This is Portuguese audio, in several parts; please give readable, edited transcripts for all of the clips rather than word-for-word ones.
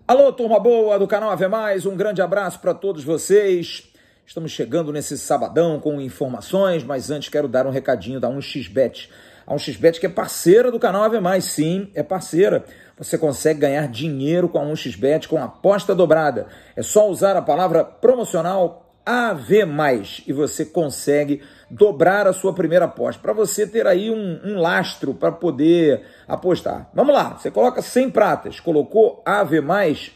Alô, turma boa do canal Ave Mais, um grande abraço para todos vocês. Estamos chegando nesse sabadão com informações, mas antes quero dar um recadinho da 1xBet. A 1xBet que é parceira do canal Ave Mais, sim, é parceira. Você consegue ganhar dinheiro com a 1xBet com aposta dobrada. É só usar a palavra promocional AV+, e você consegue dobrar a sua primeira aposta, para você ter aí um lastro para poder apostar. Vamos lá, você coloca 100 pratas, colocou AV+,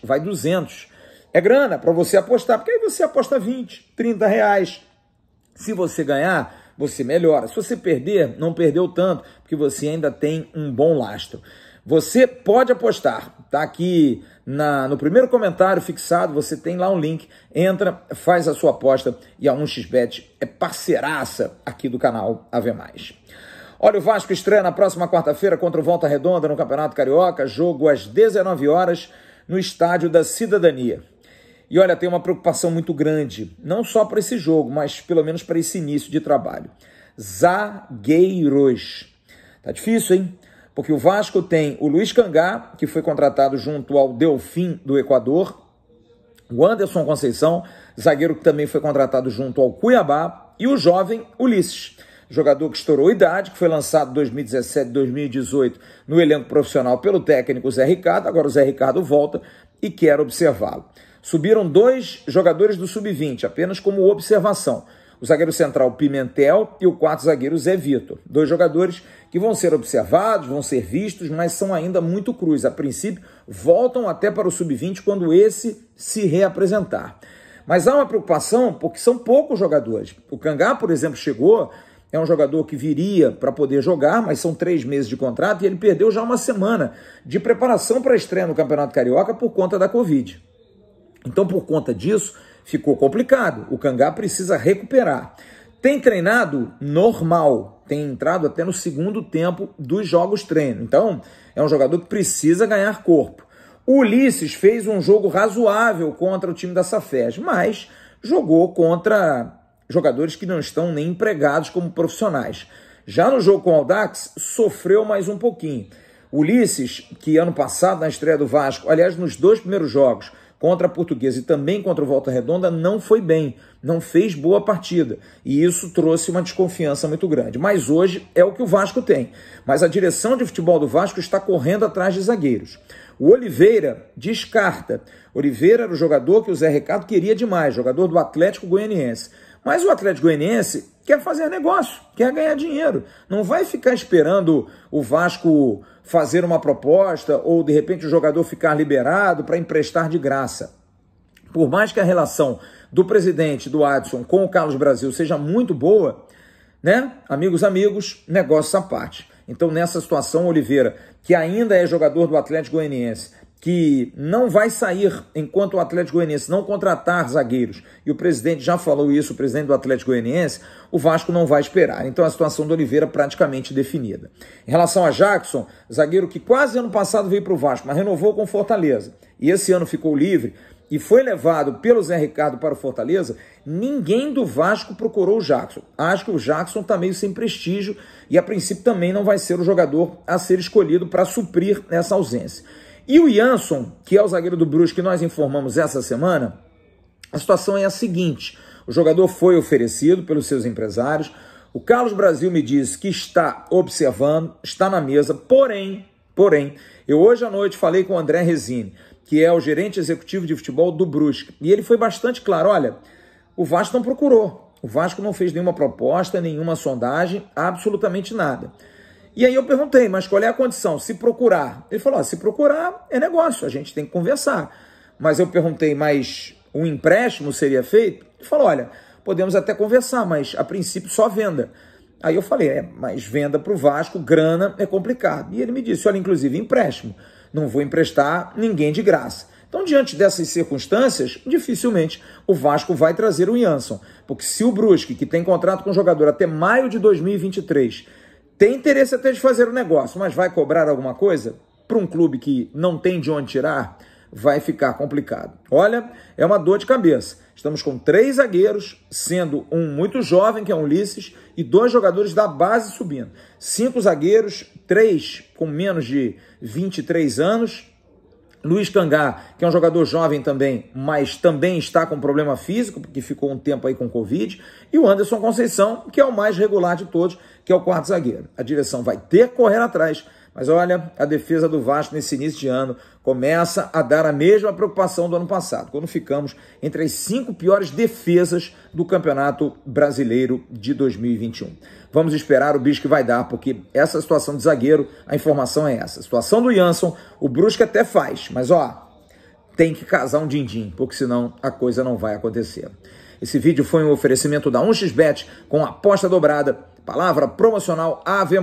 vai 200. É grana para você apostar, porque aí você aposta 20, 30 reais. Se você ganhar, você melhora. Se você perder, não perdeu tanto, porque você ainda tem um bom lastro. Você pode apostar, tá aqui no primeiro comentário fixado, você tem lá um link, entra, faz a sua aposta e a 1xBet é parceiraça aqui do canal Ave Mais. Olha, o Vasco estreia na próxima quarta-feira contra o Volta Redonda no Campeonato Carioca, jogo às 19 horas no Estádio da Cidadania. E olha, tem uma preocupação muito grande, não só para esse jogo, mas pelo menos para esse início de trabalho. Zagueiros. Tá difícil, hein? Porque o Vasco tem o Luiz Cangá, que foi contratado junto ao Delfim do Equador, o Anderson Conceição, zagueiro que também foi contratado junto ao Cuiabá, e o jovem Ulisses, jogador que estourou idade, que foi lançado em 2017, 2018 no elenco profissional pelo técnico Zé Ricardo, agora o Zé Ricardo volta e quer observá-lo. Subiram 2 jogadores do Sub-20, apenas como observação. O zagueiro central Pimentel e o quarto zagueiro Zé Vitor. 2 jogadores que vão ser observados, vão ser vistos, mas são ainda muito crus. A princípio, voltam até para o Sub-20 quando esse se reapresentar. Mas há uma preocupação porque são poucos jogadores. O Cangá, por exemplo, chegou, é um jogador que viria para poder jogar, mas são 3 meses de contrato e ele perdeu já uma semana de preparação para a estreia no Campeonato Carioca por conta da Covid. Então, por conta disso, ficou complicado. O Cangá precisa recuperar. Tem treinado normal, tem entrado até no segundo tempo dos jogos treino. Então, é um jogador que precisa ganhar corpo. O Ulisses fez um jogo razoável contra o time da Safes, mas jogou contra jogadores que não estão nem empregados como profissionais. Já no jogo com o Audax, sofreu mais um pouquinho. O Ulisses, que ano passado, na estreia do Vasco, aliás, nos 2 primeiros jogos, contra a Portuguesa e também contra o Volta Redonda, não foi bem, não fez boa partida. E isso trouxe uma desconfiança muito grande. Mas hoje é o que o Vasco tem. Mas a direção de futebol do Vasco está correndo atrás de zagueiros. O Oliveira descarta. Oliveira era o jogador que o Zé Ricardo queria demais, jogador do Atlético Goianiense. Mas o Atlético Goianiense quer fazer negócio, quer ganhar dinheiro. Não vai ficar esperando o Vasco fazer uma proposta ou, de repente, o jogador ficar liberado para emprestar de graça. Por mais que a relação do presidente, do Adson, com o Carlos Brasil seja muito boa, né? Amigos, negócios à parte. Então, nessa situação, o Oliveira, que ainda é jogador do Atlético Goianiense, que não vai sair enquanto o Atlético Goianiense não contratar zagueiros, e o presidente já falou isso, o presidente do Atlético Goianiense, o Vasco não vai esperar. Então a situação do Oliveira praticamente definida. Em relação a Jackson, zagueiro que quase ano passado veio para o Vasco, mas renovou com Fortaleza, e esse ano ficou livre, e foi levado pelo Zé Ricardo para o Fortaleza, ninguém do Vasco procurou o Jackson. Acho que o Jackson está meio sem prestígio, e a princípio também não vai ser o jogador a ser escolhido para suprir essa ausência. E o Jansson, que é o zagueiro do Brusque que nós informamos essa semana, a situação é a seguinte: o jogador foi oferecido pelos seus empresários, o Carlos Brasil me disse que está observando, está na mesa, porém, eu hoje à noite falei com o André Resini, que é o gerente executivo de futebol do Brusque, e ele foi bastante claro: olha, o Vasco não procurou, o Vasco não fez nenhuma proposta, nenhuma sondagem, absolutamente nada. E aí eu perguntei, mas qual é a condição? Se procurar. Ele falou, se procurar é negócio, a gente tem que conversar. Mas eu perguntei, mas um empréstimo seria feito? Ele falou, olha, podemos até conversar, mas a princípio só venda. Aí eu falei, mas venda para o Vasco, grana é complicado. E ele me disse, olha, inclusive empréstimo, não vou emprestar ninguém de graça. Então, diante dessas circunstâncias, dificilmente o Vasco vai trazer o Jansson. Porque se o Brusque, que tem contrato com o jogador até maio de 2023, tem interesse até de fazer o negócio, mas vai cobrar alguma coisa? Para um clube que não tem de onde tirar, vai ficar complicado. Olha, é uma dor de cabeça. Estamos com 3 zagueiros, sendo um muito jovem, que é o Ulisses, e 2 jogadores da base subindo. 5 zagueiros, 3 com menos de 23 anos, Luiz Cangá, que é um jogador jovem também, mas também está com problema físico, porque ficou um tempo aí com Covid, e o Anderson Conceição, que é o mais regular de todos, que é o quarto zagueiro. A direção vai ter que correr atrás, mas olha, a defesa do Vasco nesse início de ano começa a dar a mesma preocupação do ano passado, quando ficamos entre as 5 piores defesas do Campeonato Brasileiro de 2021. Vamos esperar o bicho que vai dar, porque essa situação de zagueiro, a informação é essa. A situação do Jansson, o Brusque até faz, mas ó, tem que casar um din-din, porque senão a coisa não vai acontecer. Esse vídeo foi um oferecimento da 1xBet com aposta dobrada, palavra promocional AV+,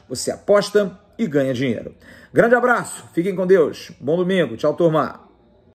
você aposta e ganha dinheiro. Grande abraço, fiquem com Deus, bom domingo, tchau turma.